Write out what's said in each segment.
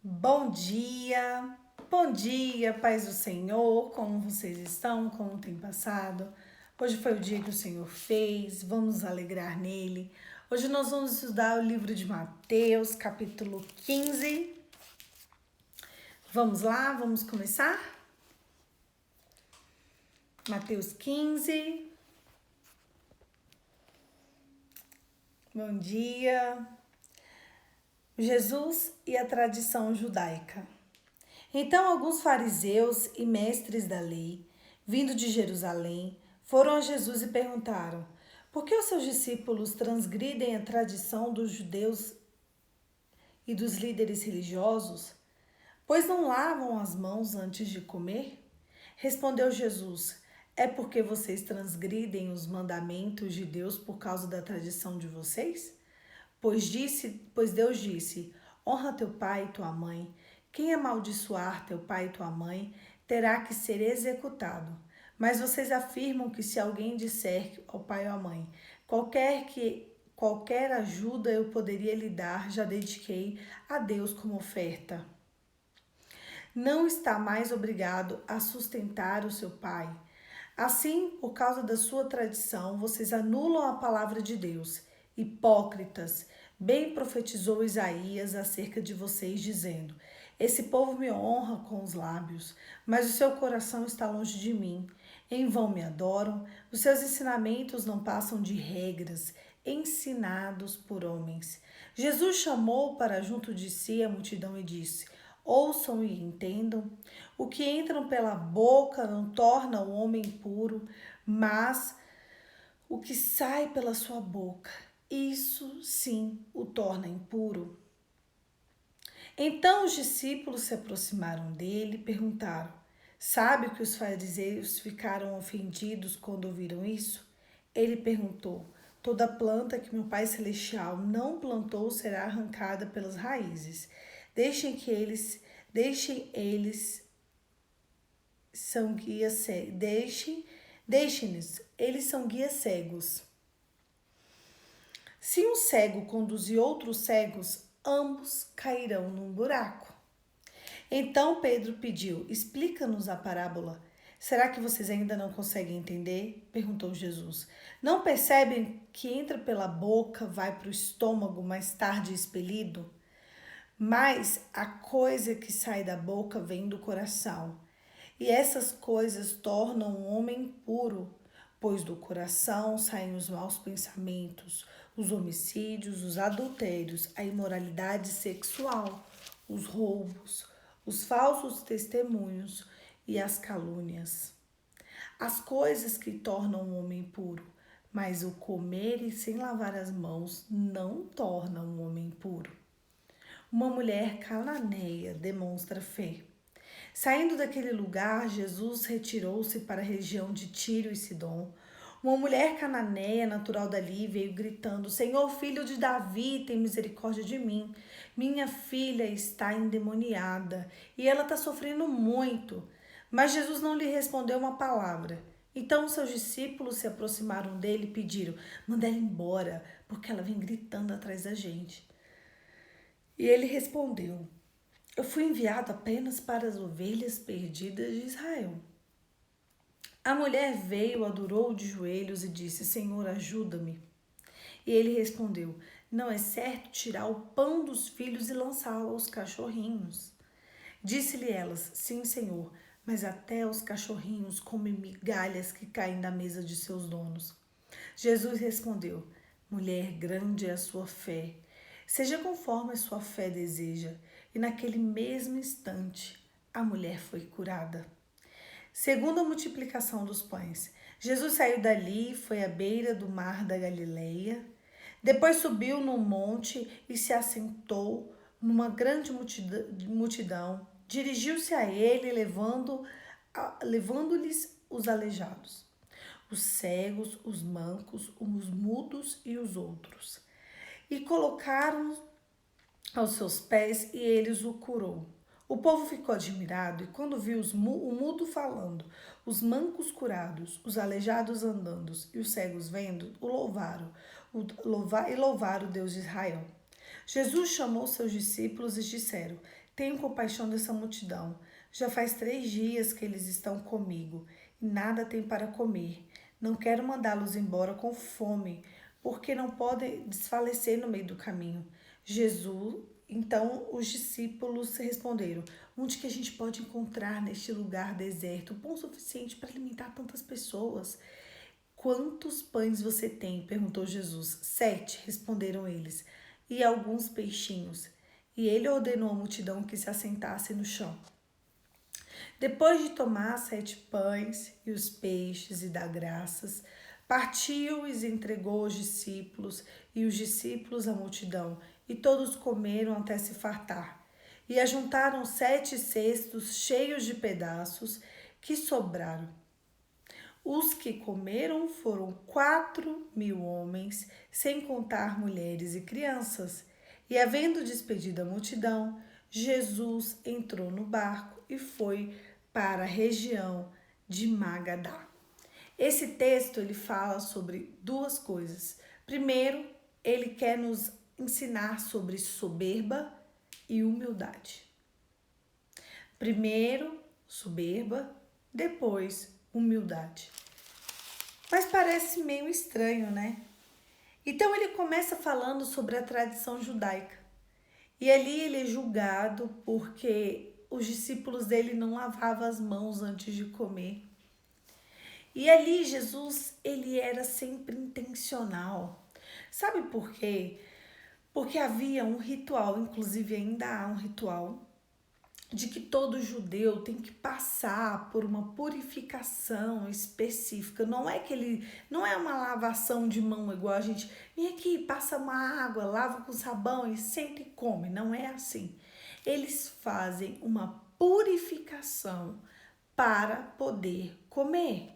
Bom dia, paz do Senhor, como vocês estão, como tem passado? Hoje foi o dia que o Senhor fez, vamos nos alegrar nele. Hoje nós vamos estudar o livro de Mateus, capítulo 15. Vamos lá, vamos começar? Mateus 15. Bom dia. Jesus e a tradição judaica. Então, alguns fariseus e mestres da lei, vindo de Jerusalém, foram a Jesus e perguntaram: por que os seus discípulos transgridem a tradição dos judeus e dos líderes religiosos? Pois não lavam as mãos antes de comer? Respondeu Jesus: é porque vocês transgridem os mandamentos de Deus por causa da tradição de vocês? Pois Deus disse: honra teu pai e tua mãe. Quem amaldiçoar teu pai e tua mãe terá que ser executado. Mas vocês afirmam que se alguém disser ao pai ou à mãe, qualquer ajuda eu poderia lhe dar, já dediquei a Deus como oferta. Não está mais obrigado a sustentar o seu pai. Assim, por causa da sua tradição, vocês anulam a palavra de Deus. Hipócritas, bem profetizou Isaías acerca de vocês, dizendo: esse povo me honra com os lábios, mas o seu coração está longe de mim. Em vão me adoram, os seus ensinamentos não passam de regras, ensinados por homens. Jesus chamou para junto de si a multidão e disse: ouçam e entendam. O que entra pela boca não torna o homem puro, mas o que sai pela sua boca, isso sim o torna impuro. Então os discípulos se aproximaram dele e perguntaram: sabe que os fariseus ficaram ofendidos quando ouviram isso? Ele perguntou: toda planta que meu Pai Celestial não plantou será arrancada pelas raízes. Deixem-nos, eles são guias cegos. Se um cego conduzir outros cegos, ambos cairão num buraco. Então Pedro pediu: explica-nos a parábola. Será que vocês ainda não conseguem entender? Perguntou Jesus. Não percebem que entra pela boca, vai para o estômago, mais tarde expelido? Mas a coisa que sai da boca vem do coração. E essas coisas tornam o homem puro, pois do coração saem os maus pensamentos, os homicídios, os adultérios, a imoralidade sexual, os roubos, os falsos testemunhos e as calúnias. As coisas que tornam o homem puro, mas o comer e sem lavar as mãos não tornam o homem puro. Uma mulher cananeia demonstra fé. Saindo daquele lugar, Jesus retirou-se para a região de Tiro e Sidom. Uma mulher cananeia, natural dali, veio gritando: Senhor, filho de Davi, tem misericórdia de mim. Minha filha está endemoniada e ela está sofrendo muito. Mas Jesus não lhe respondeu uma palavra. Então seus discípulos se aproximaram dele e pediram: manda ela embora, porque ela vem gritando atrás da gente. E ele respondeu: eu fui enviado apenas para as ovelhas perdidas de Israel. A mulher veio, adorou de joelhos e disse: Senhor, ajuda-me. E ele respondeu: não é certo tirar o pão dos filhos e lançá-lo aos cachorrinhos. Disse-lhe elas: sim, Senhor, mas até os cachorrinhos comem migalhas que caem da mesa de seus donos. Jesus respondeu: mulher, grande é a sua fé. Seja conforme a sua fé deseja. E naquele mesmo instante, a mulher foi curada. Segundo a multiplicação dos pães, Jesus saiu dali e foi à beira do mar da Galileia. Depois subiu num monte e se assentou numa grande multidão. Dirigiu-se a ele, levando-lhes os aleijados, os cegos, os mancos, os mudos e os outros. E colocaram aos seus pés e eles o curou. O povo ficou admirado e quando viu o mudo falando, os mancos curados, os aleijados andando e os cegos vendo, louvaram o Deus de Israel. Jesus chamou seus discípulos e disseram: Tenham compaixão dessa multidão. Já faz 3 dias que eles estão comigo e nada têm para comer. Não quero mandá-los embora com fome, porque não podem desfalecer no meio do caminho. Então os discípulos responderam: Onde que a gente pode encontrar neste lugar deserto pão suficiente para alimentar tantas pessoas? Quantos pães você tem? Perguntou Jesus. 7, responderam eles, e alguns peixinhos. E ele ordenou à multidão que se assentasse no chão. Depois de tomar 7 pães e os peixes e dar graças, partiu e os entregou aos discípulos, e os discípulos à multidão, e todos comeram até se fartar. E ajuntaram 7 cestos cheios de pedaços que sobraram. Os que comeram foram 4.000 homens, sem contar mulheres e crianças. E havendo despedido a multidão, Jesus entrou no barco e foi para a região de Magadá. Esse texto ele fala sobre 2 coisas. Primeiro, ele quer nos ensinar sobre soberba e humildade. Primeiro, soberba, depois, humildade. Mas parece meio estranho, né? Então ele começa falando sobre a tradição judaica. E ali ele é julgado porque os discípulos dele não lavavam as mãos antes de comer. E ali Jesus, ele era sempre intencional. Sabe por quê? Porque havia um ritual, inclusive ainda há um ritual, de que todo judeu tem que passar por uma purificação específica. Não é uma lavação de mão igual a gente, vem aqui, passa uma água, lava com sabão e senta e come. Não é assim. Eles fazem uma purificação para poder comer.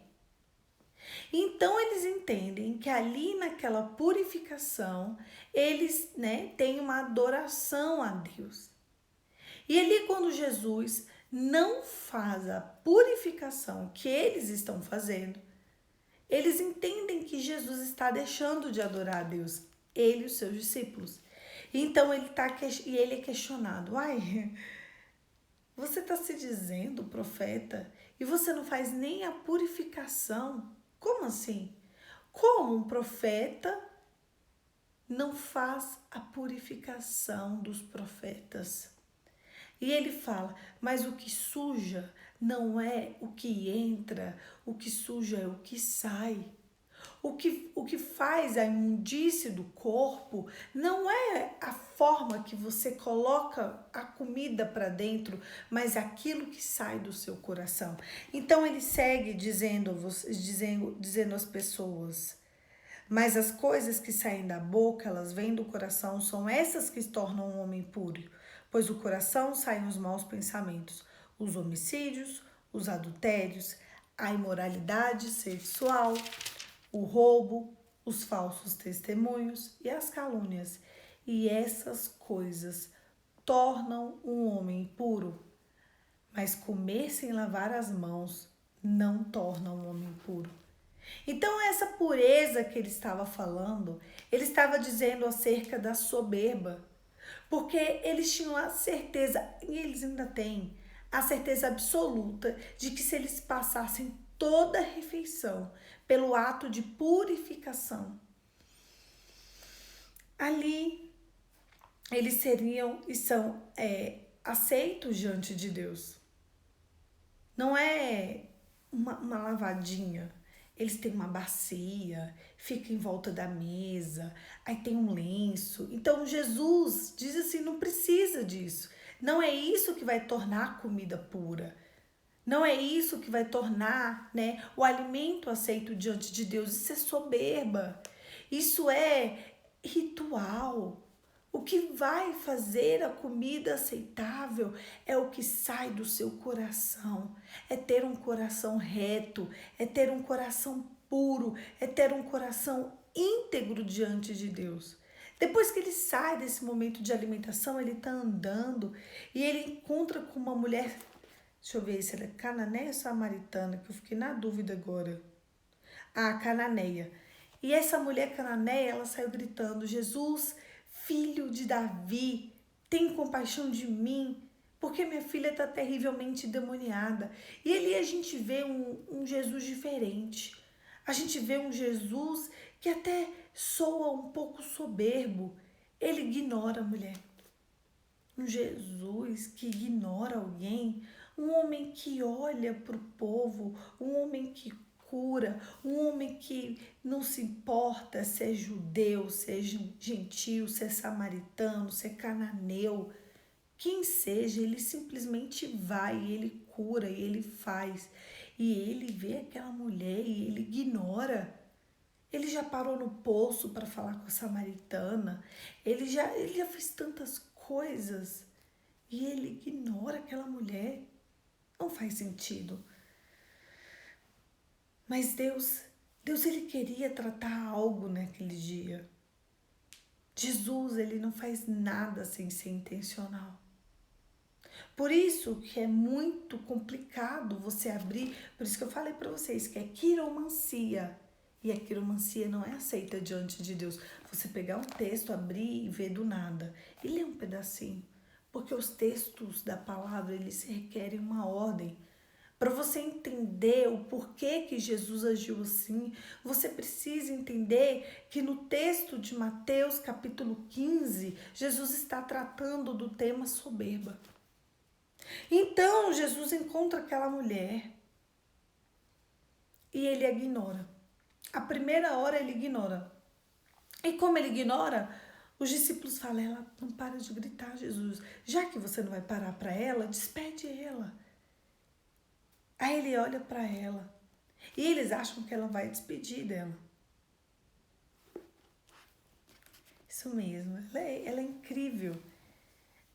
Então eles entendem que ali naquela purificação, eles, têm uma adoração a Deus. E ali quando Jesus não faz a purificação que eles estão fazendo, eles entendem que Jesus está deixando de adorar a Deus, ele e os seus discípulos. Então ele é questionado: você está se dizendo profeta e você não faz nem a purificação? Como assim? Como um profeta não faz a purificação dos profetas? E ele fala: mas o que suja não é o que entra, o que suja é o que sai. O que faz a imundície do corpo não é a forma que você coloca a comida para dentro, mas aquilo que sai do seu coração. Então ele segue dizendo às pessoas: mas as coisas que saem da boca, elas vêm do coração, são essas que tornam o homem puro. Pois do coração saem os maus pensamentos, os homicídios, os adultérios, a imoralidade sexual, o roubo, os falsos testemunhos e as calúnias. E essas coisas tornam um homem impuro. Mas comer sem lavar as mãos não torna um homem puro. Então essa pureza que ele estava falando, ele estava dizendo acerca da soberba. Porque eles tinham a certeza, e eles ainda têm, a certeza absoluta de que se eles passassem toda a refeição pelo ato de purificação, ali eles seriam e são aceitos diante de Deus. Não é uma lavadinha. Eles têm uma bacia, fica em volta da mesa, aí tem um lenço. Então Jesus diz assim, não precisa disso. Não é isso que vai tornar a comida pura. Não é isso que vai tornar, o alimento aceito diante de Deus. Isso é soberba. Isso é ritual. O que vai fazer a comida aceitável é o que sai do seu coração. É ter um coração reto, é ter um coração puro, é ter um coração íntegro diante de Deus. Depois que ele sai desse momento de alimentação, ele está andando e ele encontra com uma mulher, deixa eu ver se ela é cananeia ou samaritana, que eu fiquei na dúvida agora. Cananeia. E essa mulher cananeia, ela saiu gritando: Jesus, filho de Davi, tem compaixão de mim, porque minha filha está terrivelmente endemoniada. E ali a gente vê um Jesus diferente. A gente vê um Jesus que até soa um pouco soberbo. Ele ignora a mulher. Um Jesus que ignora alguém, um homem que olha para o povo, um homem que cura, um homem que não se importa se é judeu, se é gentil, se é samaritano, se é cananeu, quem seja, ele simplesmente vai, ele cura, ele faz. E ele vê aquela mulher e ele ignora. Ele já parou no poço para falar com a samaritana. Ele já fez tantas coisas e ele ignora aquela mulher. Não faz sentido. Mas Deus ele queria tratar algo naquele dia. Jesus, ele não faz nada sem ser intencional. Por isso que é muito complicado você abrir, por isso que eu falei para vocês que é quiromancia. E a quiromancia não é aceita diante de Deus. Você pegar um texto, abrir e ver do nada. E ler um pedacinho. Porque os textos da palavra, eles requerem uma ordem. Para você entender o porquê que Jesus agiu assim, você precisa entender que no texto de Mateus, capítulo 15, Jesus está tratando do tema soberba. Então, Jesus encontra aquela mulher e ele a ignora. A primeira hora ele ignora. E como ele ignora, os discípulos falam, ela não para de gritar, Jesus. Já que você não vai parar para ela, despede ela. Aí ele olha para ela e eles acham que ela vai despedir dela. Isso mesmo, ela é incrível.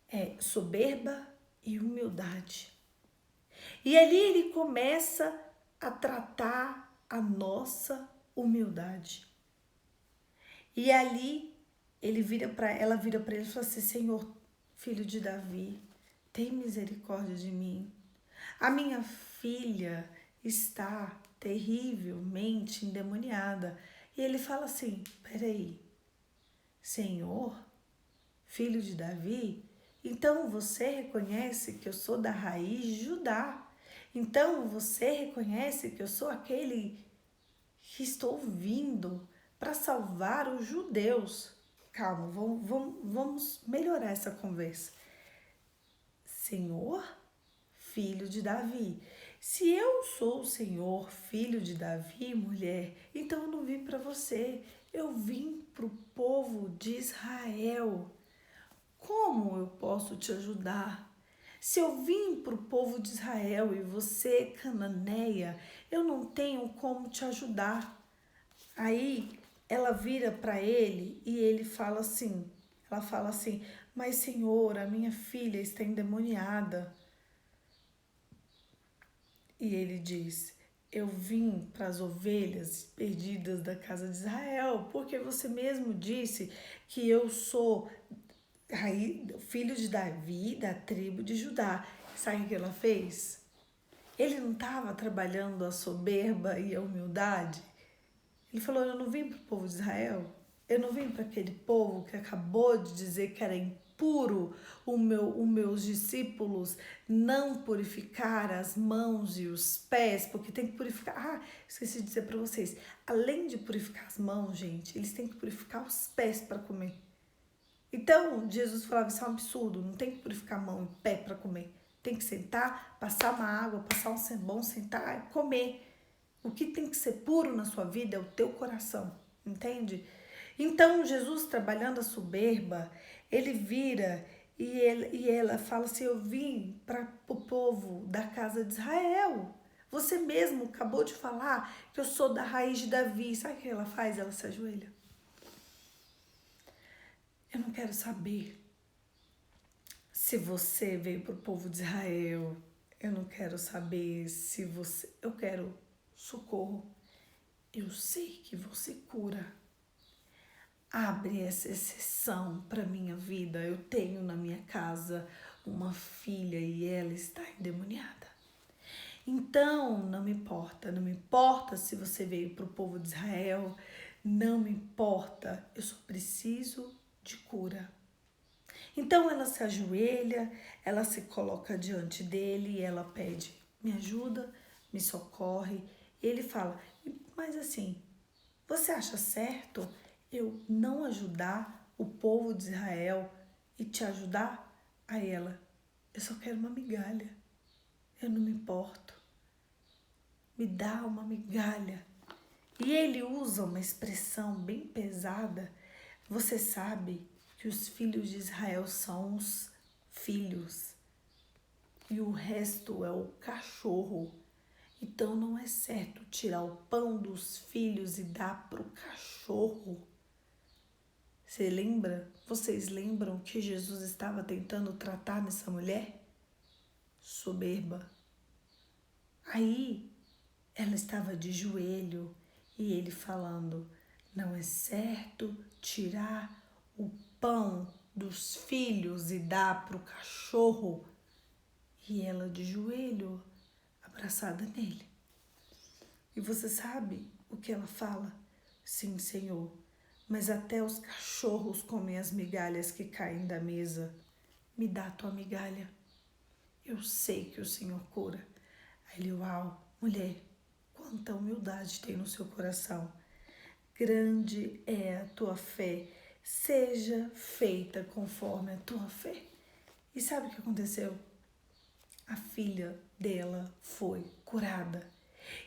É soberba e humildade. E ali ele começa a tratar a nossa humildade. E ali ela vira para ele e fala assim, Senhor, filho de Davi, tem misericórdia de mim. A minha filha está terrivelmente endemoniada. E ele fala assim, peraí, Senhor, filho de Davi, então você reconhece que eu sou da raiz de Judá. Então você reconhece que eu sou aquele que estou vindo para salvar os judeus. Calma, vamos melhorar essa conversa. Senhor, filho de Davi. Se eu sou o Senhor, filho de Davi, mulher, então eu não vim para você. Eu vim para o povo de Israel. Como eu posso te ajudar? Se eu vim para o povo de Israel e você, cananeia, eu não tenho como te ajudar. Aí ela vira para ele e ele fala assim, ela fala assim, mas Senhor, a minha filha está endemoniada. E ele diz, eu vim para as ovelhas perdidas da casa de Israel, porque você mesmo disse que eu sou filho de Davi, da tribo de Judá. Sabe o que ela fez? Ele não estava trabalhando a soberba e a humildade? Ele falou, eu não vim para o povo de Israel, eu não vim para aquele povo que acabou de dizer que era impuro os meus discípulos não purificar as mãos e os pés, porque tem que purificar. Ah, esqueci de dizer para vocês, além de purificar as mãos, gente, eles têm que purificar os pés para comer. Então, Jesus falava, isso é um absurdo, não tem que purificar a mão e pé para comer. Tem que sentar, passar uma água, passar um sabão, sentar e comer. O que tem que ser puro na sua vida é o teu coração, entende? Então, Jesus trabalhando a soberba, ele vira e ela fala assim, eu vim para o povo da casa de Israel. Você mesmo acabou de falar que eu sou da raiz de Davi. Sabe o que ela faz? Ela se ajoelha. Eu não quero saber se você veio para o povo de Israel. Eu não quero saber se você... Eu quero socorro. Eu sei que você cura. Abre essa exceção para minha vida. Eu tenho na minha casa uma filha e ela está endemoniada. Então, não me importa se você veio para o povo de Israel, não me importa. Eu só preciso de cura. Então ela se ajoelha, ela se coloca diante dele e ela pede: me ajuda, me socorre. E ele fala: mas assim, você acha certo eu não ajudar o povo de Israel e te ajudar? Aí ela: eu só quero uma migalha, eu não me importo, me dá uma migalha. E ele usa uma expressão bem pesada. Você sabe que os filhos de Israel são os filhos e o resto é o cachorro. Então não é certo tirar o pão dos filhos e dar para o cachorro. Vocês lembram que Jesus estava tentando tratar nessa mulher? Soberba. Aí ela estava de joelho e ele falando: não é certo tirar o pão dos filhos e dar para o cachorro. E ela de joelho, abraçada nele. E você sabe o que ela fala? Sim, Senhor, mas até os cachorros comem as migalhas que caem da mesa. Me dá a tua migalha. Eu sei que o Senhor cura. Aí ele: uau, mulher, quanta humildade tem no seu coração. Grande é a tua fé. Seja feita conforme a tua fé. E sabe o que aconteceu? A filha dela foi curada.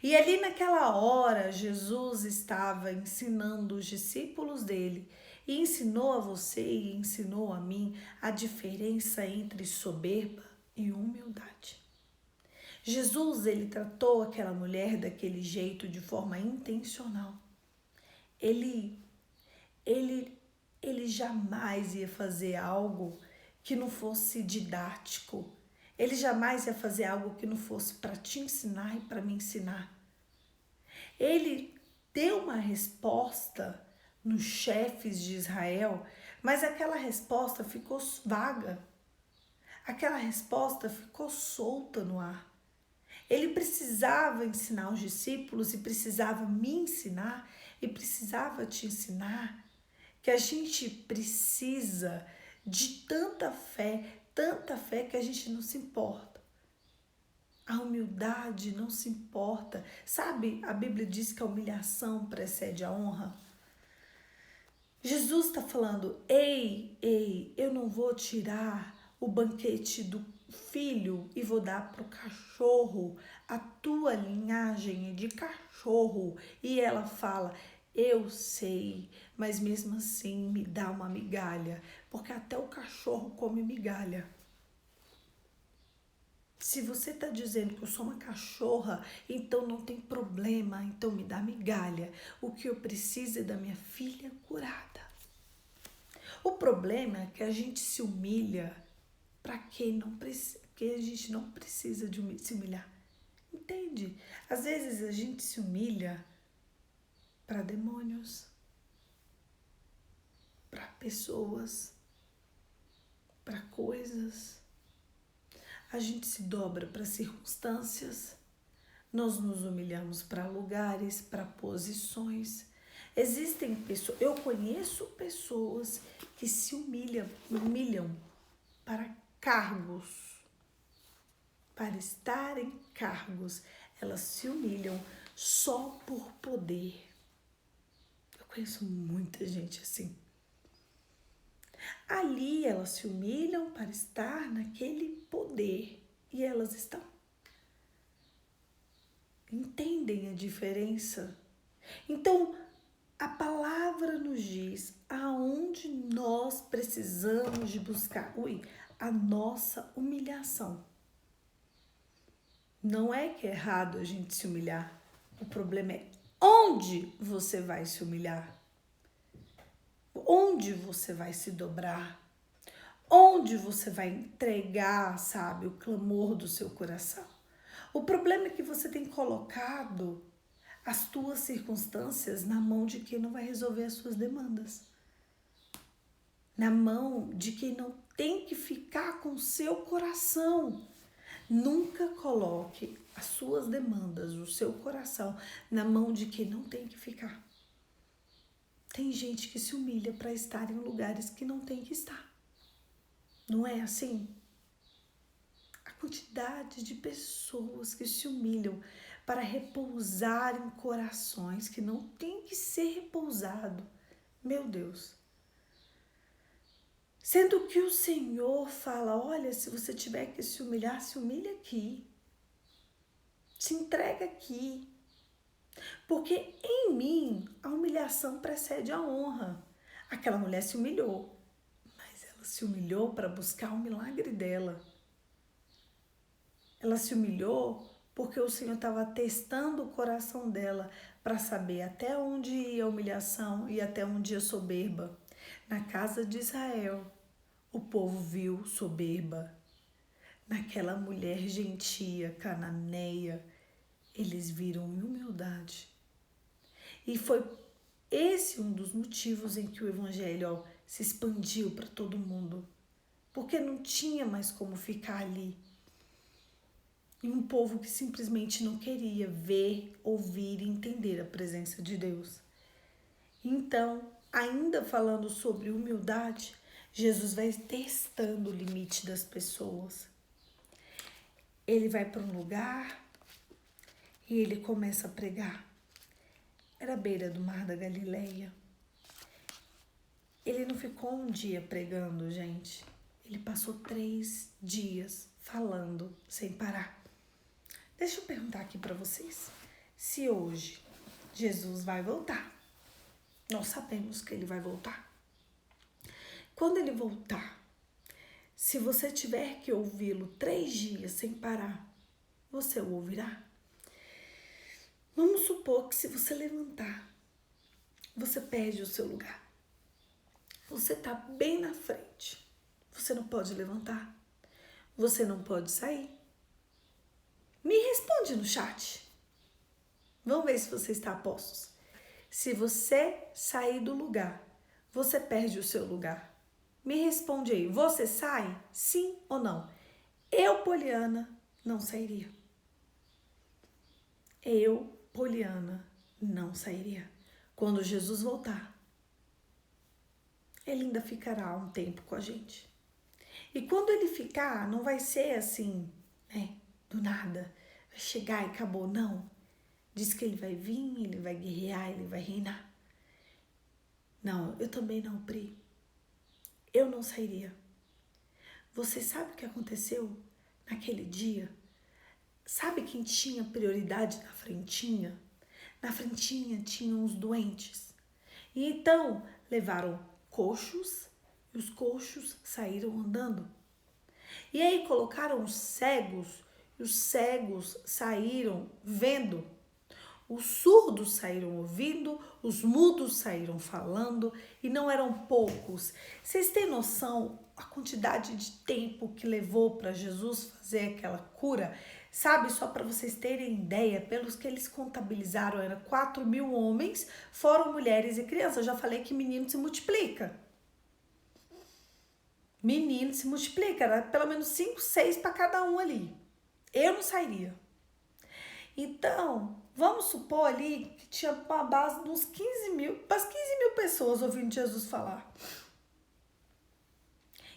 E ali naquela hora, Jesus estava ensinando os discípulos dele e ensinou a você e ensinou a mim a diferença entre soberba e humildade. Jesus, ele tratou aquela mulher daquele jeito de forma intencional. Ele jamais ia fazer algo que não fosse didático. Ele jamais ia fazer algo que não fosse para te ensinar e para me ensinar. Ele deu uma resposta nos chefes de Israel, mas aquela resposta ficou vaga. Aquela resposta ficou solta no ar. Ele precisava ensinar os discípulos e precisava me ensinar e precisava te ensinar que a gente precisa de tanta fé que a gente não se importa. A humildade não se importa. Sabe, a Bíblia diz que a humilhação precede a honra. Jesus está falando: ei, eu não vou tirar o banquete do filho e vou dar para o cachorro. A tua linhagem é de cachorro. E ela fala: eu sei, mas mesmo assim me dá uma migalha, porque até o cachorro come migalha. Se você está dizendo que eu sou uma cachorra, então não tem problema, então me dá migalha. O que eu preciso é da minha filha curada. O problema é que a gente se humilha para quem não precisa, porque a gente não precisa de se humilhar. Entende? Às vezes a gente se humilha para demônios, para pessoas, para coisas. A gente se dobra para circunstâncias. Nós nos humilhamos para lugares, para posições. Existem pessoas, eu conheço pessoas que se humilham para cargos, para estar em cargos. Elas se humilham só por poder. Eu conheço muita gente assim. Ali elas se humilham para estar naquele poder e elas estão. Entendem a diferença? Então, a palavra nos diz aonde nós precisamos de buscar a nossa humilhação. Não é que é errado a gente se humilhar. O problema é onde você vai se humilhar. Onde você vai se dobrar. Onde você vai entregar, sabe, o clamor do seu coração. O problema é que você tem colocado as tuas circunstâncias na mão de quem não vai resolver as suas demandas. Na mão de quem não tem que ficar com o seu coração. Nunca coloque as suas demandas, o seu coração, na mão de quem não tem que ficar. Tem gente que se humilha para estar em lugares que não tem que estar. Não é assim? A quantidade de pessoas que se humilham para repousar em corações que não tem que ser repousado. Meu Deus. Sendo que o Senhor fala, olha, se você tiver que se humilhar, se humilha aqui. Se entrega aqui. Porque em mim a humilhação precede a honra. Aquela mulher se humilhou, mas ela se humilhou para buscar o milagre dela. Ela se humilhou porque o Senhor estava testando o coração dela para saber até onde ia a humilhação e até onde ia a soberba. Na casa de Israel, o povo viu soberba. Naquela mulher gentia, cananeia, eles viram humildade. E foi esse um dos motivos em que o evangelho se expandiu para todo mundo. Porque não tinha mais como ficar ali. E um povo que simplesmente não queria ver, ouvir e entender a presença de Deus. Então, ainda falando sobre humildade, Jesus vai testando o limite das pessoas. Ele vai para um lugar e ele começa a pregar. Era à beira do mar da Galileia. Ele não ficou um dia pregando, gente. Ele passou 3 dias falando sem parar. Deixa eu perguntar aqui para vocês. Se hoje Jesus vai voltar, nós sabemos que ele vai voltar. Quando ele voltar, se você tiver que ouvi-lo 3 dias sem parar, você o ouvirá? Vamos supor que se você levantar, você perde o seu lugar. Você está bem na frente. Você não pode levantar. Você não pode sair. Me responde no chat. Vamos ver se você está a postos. Se você sair do lugar, você perde o seu lugar. Me responde aí. Você sai? Sim ou não? Eu, Poliana, não sairia. Eu, Poliana, não sairia. Quando Jesus voltar, ele ainda ficará um tempo com a gente. E quando ele ficar, não vai ser assim, né? Do nada. Vai chegar e acabou, não. Diz que ele vai vir, ele vai guerrear, ele vai reinar. Não, eu também não, Pri. Eu não sairia. Você sabe o que aconteceu naquele dia? Sabe quem tinha prioridade na frentinha? Na frentinha tinham os doentes. E então levaram coxos e os coxos saíram andando. E aí colocaram os cegos e os cegos saíram vendo. Os surdos saíram ouvindo, os mudos saíram falando e não eram poucos. Vocês têm noção a quantidade de tempo que levou para Jesus fazer aquela cura? Sabe, só para vocês terem ideia, pelos que eles contabilizaram, eram 4.000 homens, foram mulheres e crianças. Eu já falei que menino se multiplica. Menino se multiplica, era pelo menos 5, 6 para cada um ali. Eu não sairia. Então, vamos supor ali que tinha uma base de uns 15 mil, umas 15 mil pessoas ouvindo Jesus falar.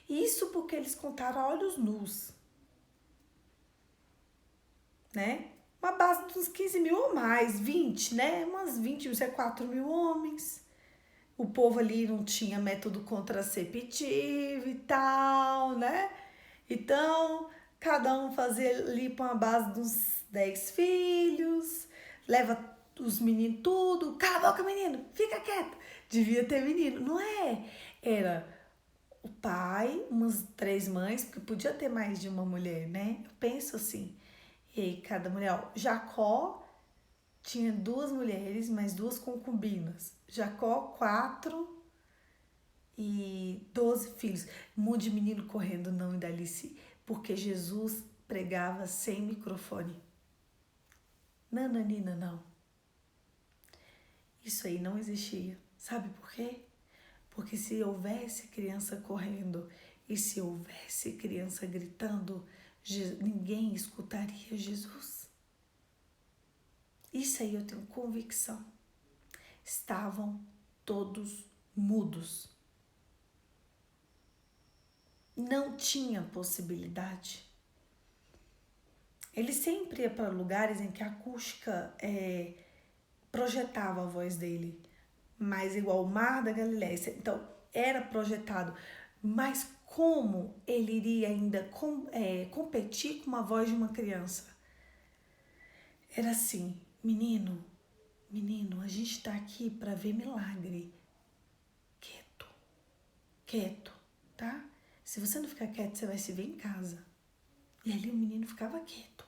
Isso porque eles contaram a olhos nus, né? Uma base de uns 15 mil ou mais, 20, né? Umas 20, isso é 4.000 homens. O povo ali não tinha método contraceptivo e tal, né? Então, cada um fazia ali para uma base de uns 10 filhos, leva os meninos tudo, cala a boca menino, fica quieto. Devia ter menino, não é? Era o pai, umas 3 mães, porque podia ter mais de uma mulher, né? Eu penso assim, e aí cada mulher, ó, Jacó tinha 2 mulheres, mais 2 concubinas. Jacó, 4 e 12 filhos. Um monte de menino correndo, não, e Dalice, porque Jesus pregava sem microfone. Nananina, não. Isso aí não existia. Sabe por quê? Porque se houvesse criança correndo e se houvesse criança gritando, ninguém escutaria Jesus. Isso aí eu tenho convicção. Estavam todos mudos. Não tinha possibilidade. Ele sempre ia para lugares em que a acústica projetava a voz dele, mas igual o Mar da Galileia. Então, era projetado. Mas como ele iria ainda competir com uma voz de uma criança? Era assim, menino, a gente está aqui para ver milagre. Quieto, tá? Se você não ficar quieto, você vai se ver em casa. E ali o menino ficava quieto.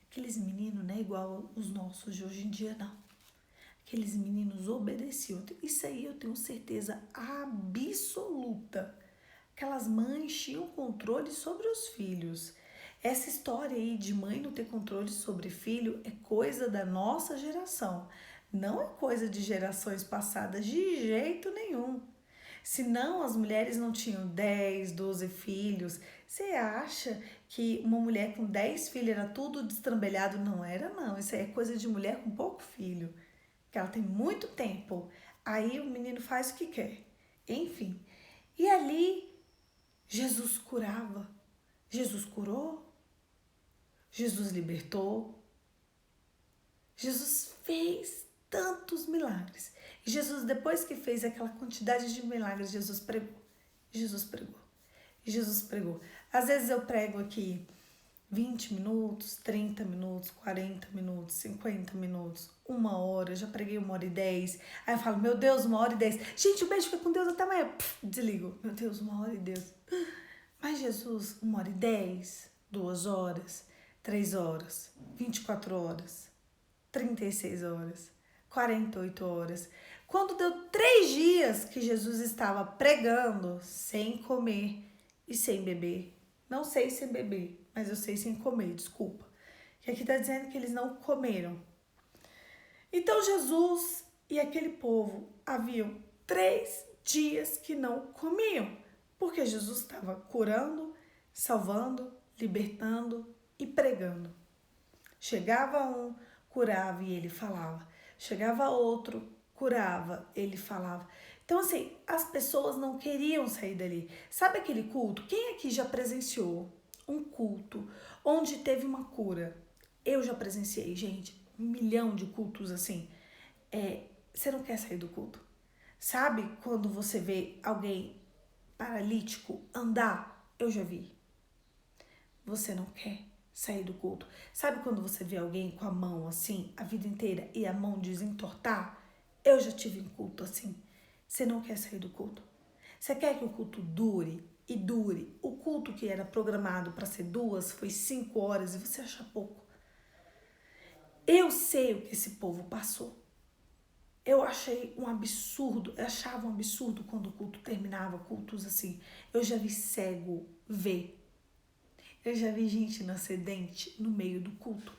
Aqueles meninos, né, igual os nossos de hoje em dia, não. Aqueles meninos obedeciam. Isso aí eu tenho certeza absoluta. Aquelas mães tinham controle sobre os filhos. Essa história aí de mãe não ter controle sobre filho é coisa da nossa geração. Não é coisa de gerações passadas de jeito nenhum. Senão as mulheres não tinham 10, 12 filhos. Você acha que uma mulher com 10 filhos era tudo destrambelhado? Não era, não. Isso aí é coisa de mulher com pouco filho. Que ela tem muito tempo. Aí o menino faz o que quer. Enfim. E ali Jesus curava. Jesus curou. Jesus libertou. Jesus fez tantos milagres. E Jesus, depois que fez aquela quantidade de milagres, Jesus pregou. Jesus pregou. Jesus pregou. Às vezes eu prego aqui 20 minutos, 30 minutos, 40 minutos, 50 minutos, 1 hora, já preguei 1h10. Aí eu falo, meu Deus, 1h10. Gente, um beijo, fica com Deus até amanhã. Desligo. Meu Deus, 1h10. Mas Jesus, 1h10, 2 horas, 3 horas, 24 horas, 36 horas, 48 horas. Quando deu 3 dias que Jesus estava pregando sem comer e sem beber. Não sei sem beber, mas eu sei sem comer, desculpa. Que aqui está dizendo que eles não comeram. Então Jesus e aquele povo haviam 3 dias que não comiam. Porque Jesus estava curando, salvando, libertando e pregando. Chegava um, curava e ele falava. Chegava outro, curava, ele falava. Então, assim, as pessoas não queriam sair dali. Sabe aquele culto? Quem aqui já presenciou um culto onde teve uma cura? Eu já presenciei, gente, 1 milhão de cultos assim. Você não quer sair do culto. Sabe quando você vê alguém paralítico andar? Eu já vi. Você não quer sair do culto. Sabe quando você vê alguém com a mão assim, a vida inteira, e a mão desentortar? Eu já tive um culto assim. Você não quer sair do culto. Você quer que o culto dure e dure. O culto que era programado para ser 2 foi 5 horas e você acha pouco. Eu sei o que esse povo passou. Eu achei um absurdo, eu achava um absurdo quando o culto terminava, cultos assim. Eu já vi cego ver. Eu já vi gente nascer dente no meio do culto.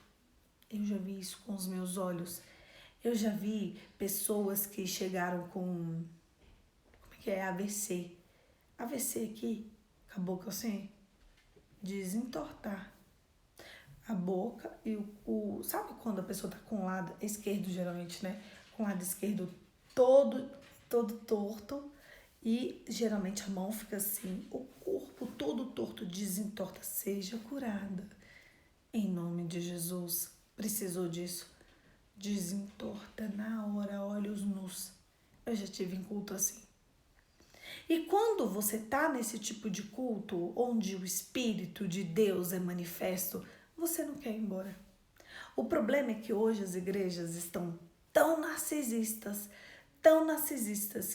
Eu já vi isso com os meus olhos. Eu já vi pessoas que chegaram com, como é que é, AVC. AVC aqui, com a boca assim, desentortar. A boca e sabe quando a pessoa tá com o lado esquerdo, geralmente, né? Com o lado esquerdo todo torto. E geralmente a mão fica assim, o corpo todo torto, desentorta, seja curada. Em nome de Jesus, precisou disso. Desentorta na hora, olhos nus. Eu já tive em culto assim. E quando você tá nesse tipo de culto, onde o Espírito de Deus é manifesto, você não quer ir embora. O problema é que hoje as igrejas estão tão narcisistas,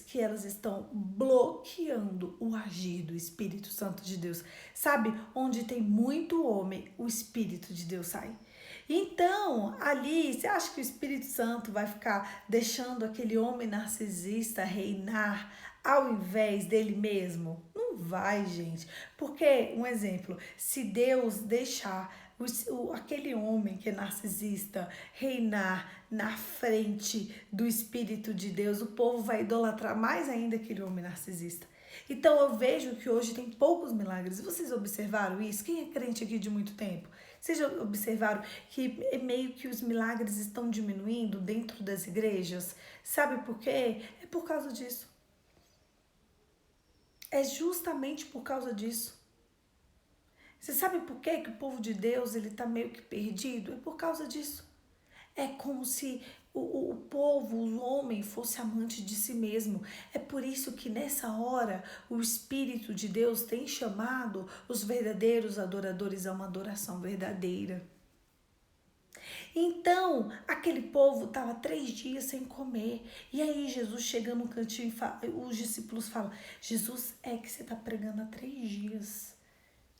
que elas estão bloqueando o agir do Espírito Santo de Deus. Sabe, onde tem muito homem, o Espírito de Deus sai. Então, ali, você acha que o Espírito Santo vai ficar deixando aquele homem narcisista reinar ao invés dele mesmo? Não vai, gente. Porque, um exemplo, se Deus deixar aquele homem que é narcisista reinar na frente do Espírito de Deus, o povo vai idolatrar mais ainda aquele homem narcisista. Então eu vejo que hoje tem poucos milagres. Vocês observaram isso? Quem é crente aqui de muito tempo? Vocês já observaram que meio que os milagres estão diminuindo dentro das igrejas? Sabe por quê? É por causa disso. É justamente por causa disso. Você sabe por quê que o povo de Deus ele está meio que perdido? É por causa disso. É como se o povo, o homem, fosse amante de si mesmo. É por isso que nessa hora o Espírito de Deus tem chamado os verdadeiros adoradores a uma adoração verdadeira. Então, aquele povo estava 3 dias sem comer. E aí Jesus chega no cantinho e fala, os discípulos falam, Jesus, é que você está pregando há 3 dias.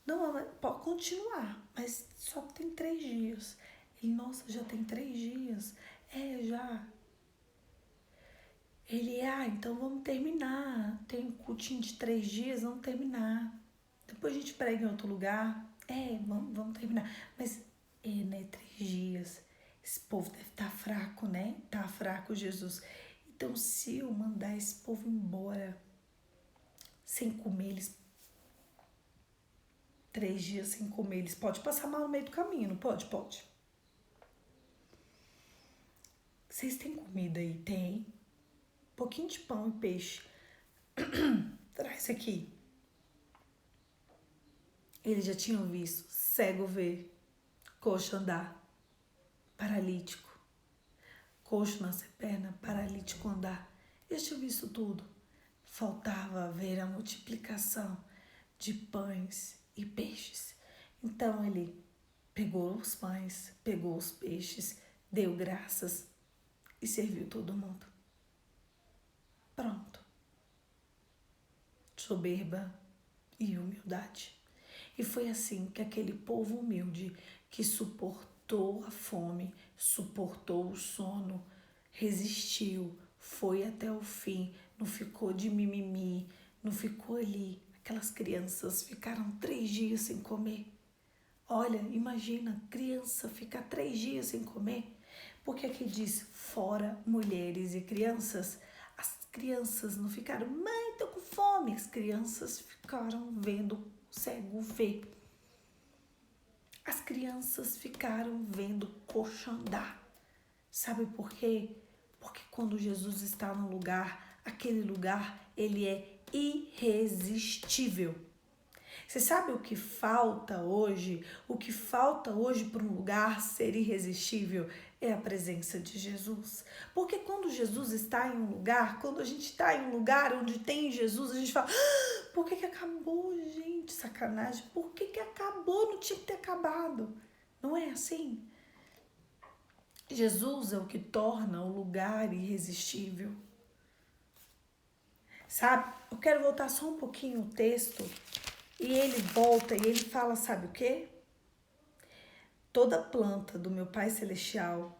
Não, pode continuar, mas só tem 3 dias. Ele, nossa, já tem 3 dias. É, já. Ele, então vamos terminar. Tem um cultinho de 3 dias, vamos terminar. Depois a gente prega em outro lugar. Vamos terminar. Mas, né, 3 dias. Esse povo deve estar fraco, né? Tá fraco, Jesus. Então, se eu mandar esse povo embora sem comer, eles 3 dias sem comer, eles podem passar mal no meio do caminho, não pode? Pode. Vocês têm comida aí? Tem. Um pouquinho de pão e peixe. Traz aqui. Eles já tinham visto cego ver, coxo andar, paralítico, coxo nascer perna, paralítico andar. Eles tinham visto tudo. Faltava ver a multiplicação de pães e peixes. Então ele pegou os pães, pegou os peixes, deu graças e serviu todo mundo. Pronto. Soberba e humildade. E foi assim que aquele povo humilde que suportou a fome, suportou o sono, resistiu, foi até o fim, não ficou de mimimi, não ficou ali. Aquelas crianças ficaram 3 dias sem comer. Olha, imagina, criança ficar 3 dias sem comer. Porque aqui diz, fora mulheres e crianças. As crianças não ficaram, mãe, tô com fome. As crianças ficaram vendo o cego ver. As crianças ficaram vendo o coxo andar. Sabe por quê? Porque quando Jesus está no lugar, aquele lugar, ele é irresistível. Você sabe o que falta hoje? O que falta hoje para um lugar ser irresistível é a presença de Jesus. Porque quando Jesus está em um lugar, quando a gente está em um lugar onde tem Jesus, a gente fala, por que acabou, gente? Sacanagem. Por que acabou? Não tinha que ter acabado. Não é assim? Jesus é o que torna o lugar irresistível. Sabe? Eu quero voltar só um pouquinho o texto. E ele volta e ele fala, sabe o quê? Toda planta do meu Pai Celestial,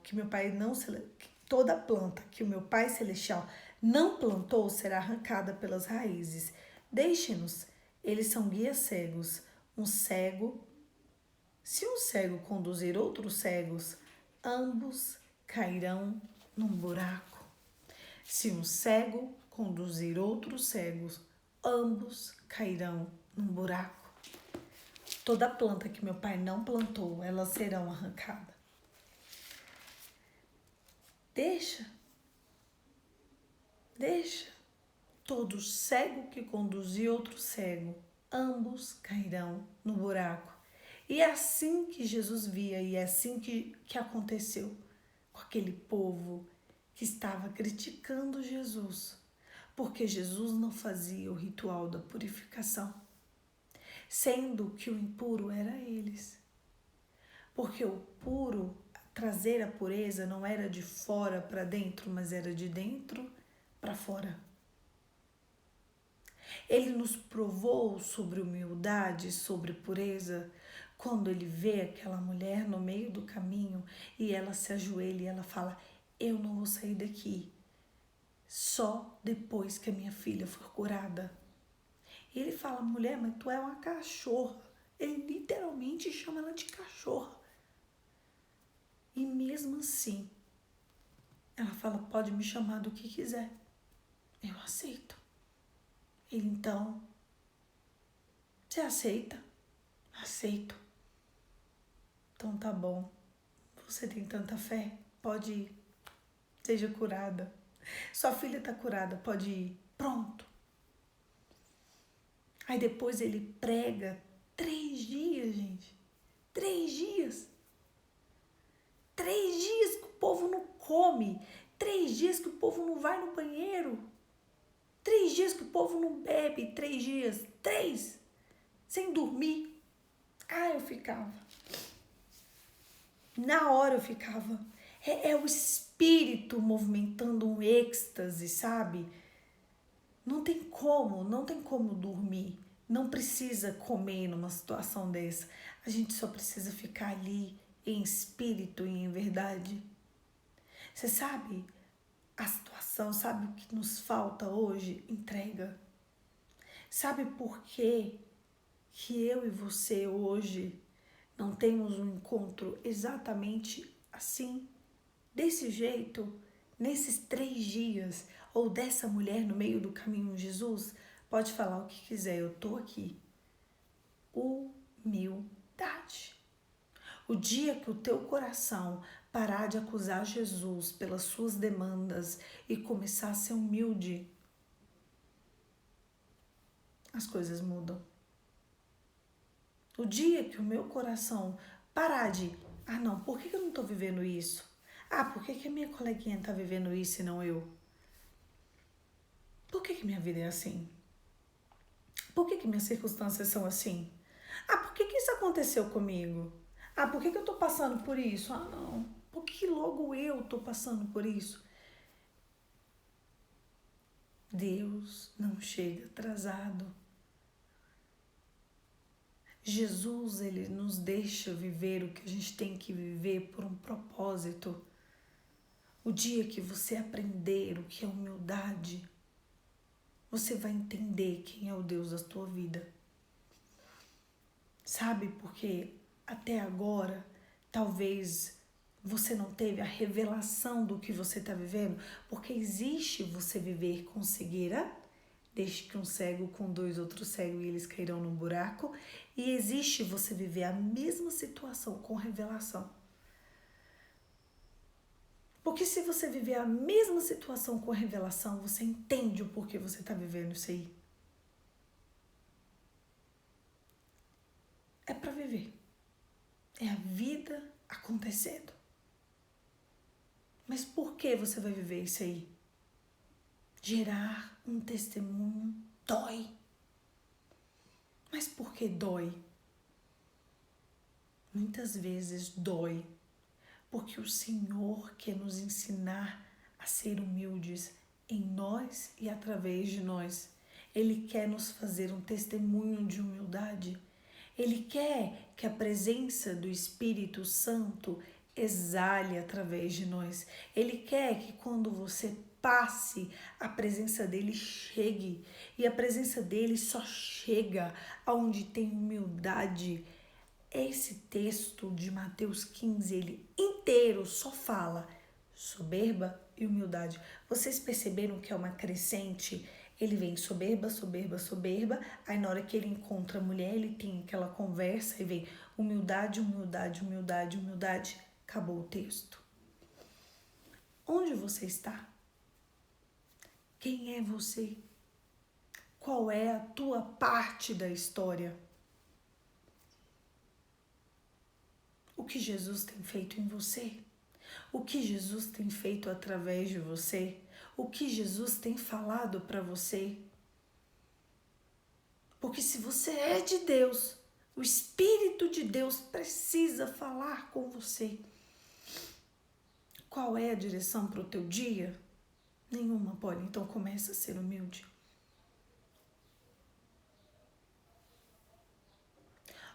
toda planta que o meu Pai Celestial não plantou será arrancada pelas raízes. Deixe-nos, eles são guias cegos. Se um cego conduzir outros cegos, ambos cairão num buraco. Se um cego conduzir outros cegos, ambos cairão num buraco. Toda planta que meu pai não plantou, elas serão arrancadas. Deixa. Todo cego que conduzir outro cego, ambos cairão no buraco. E é assim que Jesus via, e é assim que aconteceu com aquele povo que estava criticando Jesus, porque Jesus não fazia o ritual da purificação, sendo que o impuro era eles. Porque o puro, trazer a pureza, não era de fora para dentro, mas era de dentro para fora. Ele nos provou sobre humildade, sobre pureza, quando ele vê aquela mulher no meio do caminho e ela se ajoelha e ela fala, eu não vou sair daqui só depois que a minha filha for curada. E ele fala, mulher, mas tu é uma cachorra. Ele literalmente chama ela de cachorra. E mesmo assim, ela fala, pode me chamar do que quiser. Eu aceito. Ele, então, você aceita? Aceito. Então tá bom. Você tem tanta fé? Pode ir. Seja curada. Sua filha está curada, pode ir. Pronto. Aí depois ele prega 3 dias, gente. 3 dias. 3 dias que o povo não come. 3 dias que o povo não vai no banheiro. 3 dias que o povo não bebe. 3 dias. 3. Sem dormir. Ah, eu ficava. Na hora eu ficava. É o espírito movimentando um êxtase, sabe? Não tem como dormir. Não precisa comer numa situação dessa. A gente só precisa ficar ali em espírito e em verdade. Você sabe a situação, sabe o que nos falta hoje? Entrega. Sabe por quê que eu e você hoje não temos um encontro exatamente assim, desse jeito, nesses 3 dias, ou dessa mulher no meio do caminho de Jesus? Pode falar o que quiser, eu tô aqui. Humildade. O dia que o teu coração parar de acusar Jesus pelas suas demandas e começar a ser humilde, as coisas mudam. O dia que o meu coração parar de, não, por que eu não tô vivendo isso? Por que a minha coleguinha tá vivendo isso e não eu? Por que minha vida é assim? Por que minhas circunstâncias são assim? Por que isso aconteceu comigo? Por que eu tô passando por isso? Não. Por que logo eu tô passando por isso? Deus não chega atrasado. Jesus, ele nos deixa viver o que a gente tem que viver por um propósito. O dia que você aprender o que é humildade, você vai entender quem é o Deus da tua vida. Sabe, porque até agora, talvez você não teve a revelação do que você está vivendo, porque existe você viver com cegueira, desde que um cego com 2 outros cegos e eles cairão num buraco, e existe você viver a mesma situação com revelação. Porque se você viver a mesma situação com revelação, você entende o porquê você está vivendo isso aí. É para viver. É a vida acontecendo. Mas por que você vai viver isso aí? Gerar um testemunho dói. Mas por que dói? Muitas vezes dói porque o Senhor quer nos ensinar a ser humildes em nós e através de nós. Ele quer nos fazer um testemunho de humildade. Ele quer que a presença do Espírito Santo exale através de nós. Ele quer que quando você passe, a presença dele chegue. E a presença dele só chega aonde tem humildade. Esse texto de Mateus 15, ele inteiro só fala soberba e humildade. Vocês perceberam que é uma crescente? Ele vem soberba, soberba, soberba. Aí na hora que ele encontra a mulher, ele tem aquela conversa e vem humildade, humildade, humildade, humildade. Acabou o texto. Onde você está? Quem é você? Qual é a tua parte da história? O que Jesus tem feito em você? O que Jesus tem feito através de você? O que Jesus tem falado para você? Porque se você é de Deus, o Espírito de Deus precisa falar com você. Qual é a direção para o teu dia? Nenhuma, Polly. Então começa a ser humilde.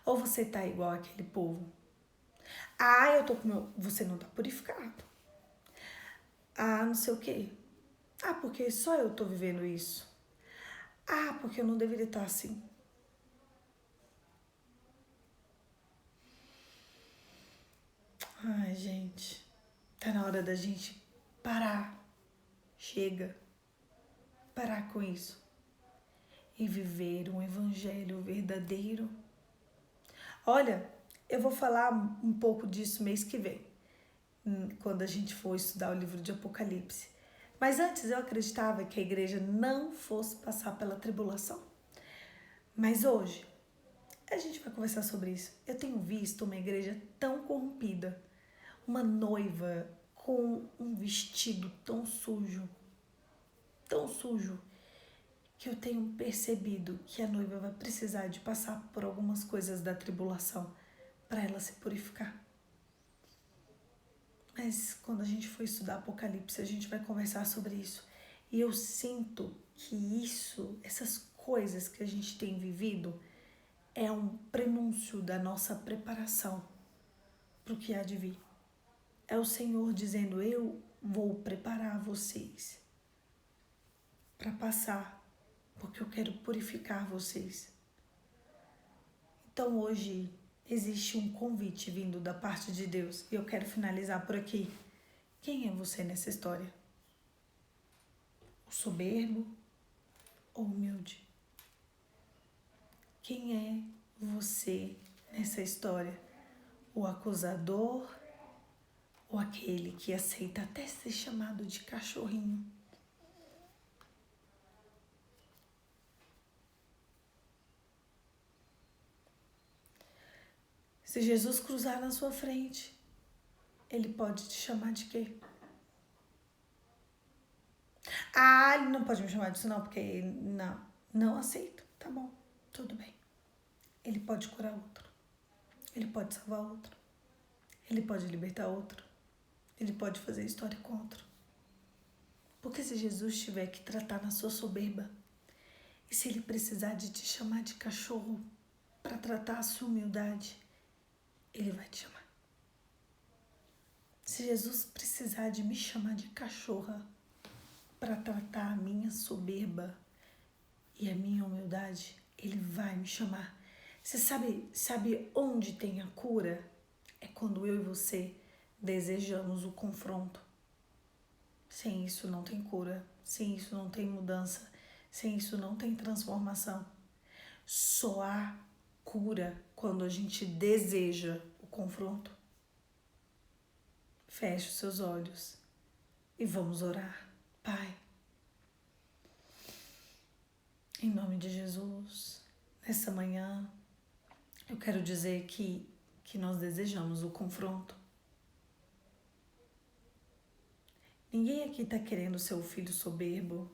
Ou você tá igual aquele povo? Eu tô com meu... Você não tá purificado. Não sei o quê. Porque só eu tô vivendo isso. Porque eu não deveria estar assim. Gente. Tá na hora da gente parar. Chega. Parar com isso. em viver um evangelho verdadeiro. Olha, eu vou falar um pouco disso mês que vem, quando a gente for estudar o livro de Apocalipse. Mas antes eu acreditava que a igreja não fosse passar pela tribulação. Mas hoje a gente vai conversar sobre isso. Eu tenho visto uma igreja tão corrompida, uma noiva com um vestido tão sujo, que eu tenho percebido que a noiva vai precisar de passar por algumas coisas da tribulação para ela se purificar. Mas quando a gente for estudar Apocalipse, a gente vai conversar sobre isso. E eu sinto que essas coisas que a gente tem vivido, é um prenúncio da nossa preparação para o que há de vir. É o Senhor dizendo, eu vou preparar vocês para passar, porque eu quero purificar vocês. Então hoje existe um convite vindo da parte de Deus e eu quero finalizar por aqui. Quem é você nessa história? O soberbo ou humilde? Quem é você nessa história? O acusador ou aquele que aceita até ser chamado de cachorrinho? Se Jesus cruzar na sua frente, ele pode te chamar de quê? Ah, ele não pode me chamar disso não, porque não aceito. Tá bom, tudo bem. Ele pode curar outro. Ele pode salvar outro. Ele pode libertar outro. Ele pode fazer história com outro. Porque se Jesus tiver que tratar na sua soberba, e se ele precisar de te chamar de cachorro para tratar a sua humildade, ele vai te chamar. Se Jesus precisar de me chamar de cachorra para tratar a minha soberba e a minha humildade, ele vai me chamar. Você sabe onde tem a cura? É quando eu e você desejamos o confronto. Sem isso não tem cura, sem isso não tem mudança, sem isso não tem transformação. Só há cura quando a gente deseja o confronto. Feche os seus olhos e vamos orar. Pai, em nome de Jesus, nessa manhã, eu quero dizer que nós desejamos o confronto. Ninguém aqui está querendo ser o filho soberbo.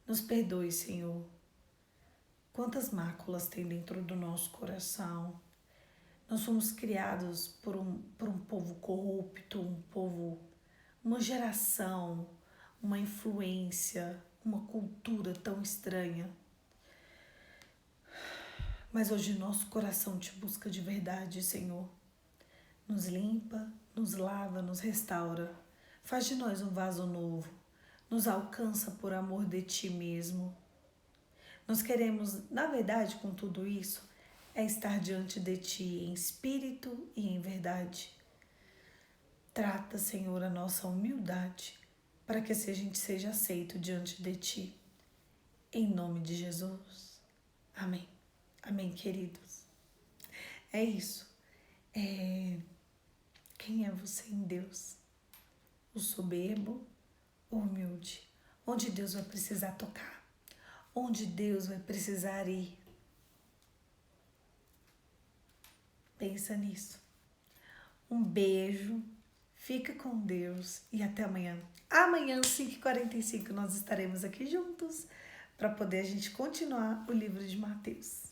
Nos perdoe, Senhor. Quantas máculas tem dentro do nosso coração. Nós fomos criados por um povo corrupto, uma geração, uma influência, uma cultura tão estranha. Mas hoje nosso coração te busca de verdade, Senhor. Nos limpa, nos lava, nos restaura. Faz de nós um vaso novo. Nos alcança por amor de Ti mesmo. Nós queremos, na verdade, com tudo isso, é estar diante de Ti em espírito e em verdade. Trata, Senhor, a nossa humildade, para que assim a gente seja aceito diante de Ti. Em nome de Jesus. Amém. Amém, queridos. É isso. Quem é você em Deus? O soberbo ou humilde? Onde Deus vai precisar tocar? Onde Deus vai precisar ir? Pensa nisso. Um beijo, fica com Deus e até amanhã. Amanhã, 5h45, nós estaremos aqui juntos para poder a gente continuar o livro de Mateus.